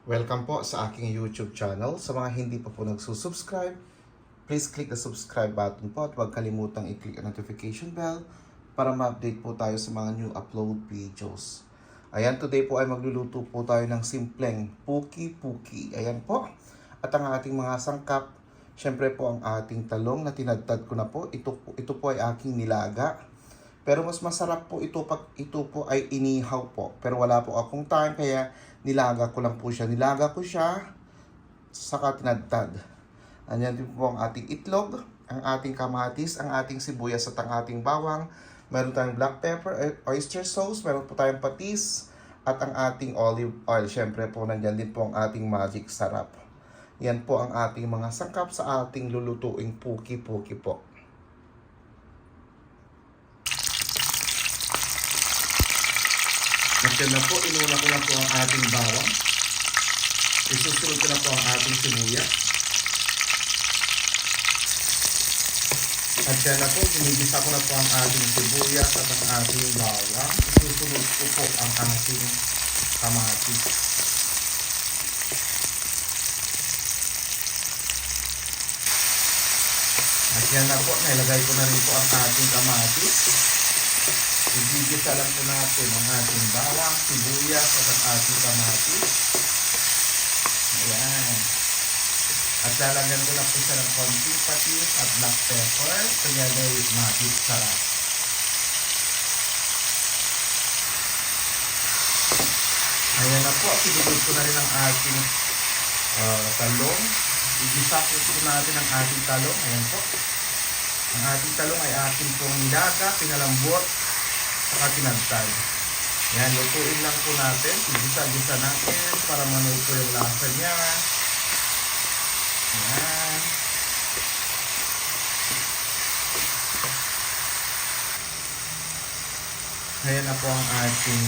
Welcome po sa aking YouTube channel. Sa mga hindi pa po nagsusubscribe, please click the subscribe button po at huwag kalimutang i-click ang notification bell para ma-update po tayo sa mga new upload videos. Ayan, today po ay magluluto po tayo ng simpleng puki-puki. Ayan po. At ang ating mga sangkap, syempre po ang ating talong na tinadtad ko na po. Ito po ay aking nilaga. Pero mas masarap po ito pag ito po ay inihaw po. Pero wala po akong time kaya nilaga ko lang po siya. Nilaga ko siya saka tinadtad. Anyan din po ang ating itlog, ang ating kamatis, ang ating sibuyas at ang ating bawang. Meron tayong black pepper, oyster sauce, meron po tayong patis at ang ating olive oil. Syempre po nandyan din po ang ating magic sarap. Yan po ang ating mga sangkap sa ating lulutuing puki-puki po. Nandiyan na po, inuna ko na po ang ating bawang. Isusunod ko na po ang ating sibuyas. At yan na po, ginigisa ko na po ang ating sibuyas at ang ating bawang. Isusunod ko po ang ating kamatis. At yan na po, nailagay ko na rin po ang ating kamatis. Igigisa lang po natin ang ating bawang, sibuyas at ang ating kamatis. Ayan. At lalagyan ko na po siya ng konting patis at black pepper together with magic sarap. Ayan na po, sinugod ko na rin ang ating talong. Igisa po natin ang ating talong. Ayan po. Ang ating talong ay ating pong nilaga, pinalambot, saka tinagtad. Yan, lutuin lang po natin. Igisa-gisa natin para manuto yung lasa niya. Yan. Ayan na po ang ating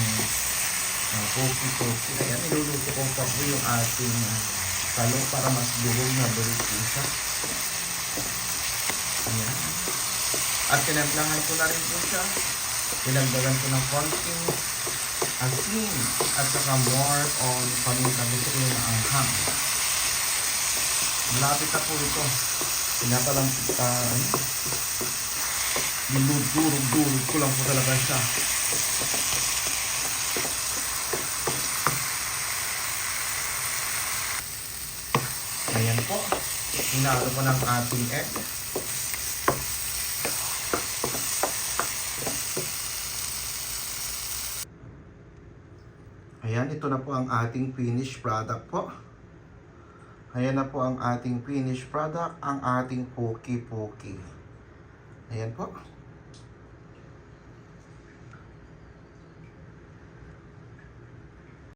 puki-puki. Ayan, iluluto ko pa po yung ating talong para mas durog na durog po siya. Ayan. At tinemplangan ko na rin po siya. Ilagdagan ko ng konting asin at saka more on paminta. Gusto ko yung anghang. Malapit na po ito. Pinapalang dinudurog-durog ko lang po talaga siya. Ayan po. Hinalo ko ng ating egg. Ayan, ito na po ang ating finished product po. Ayan na po ang ating finished product, ang ating puki-puki. Ayan po.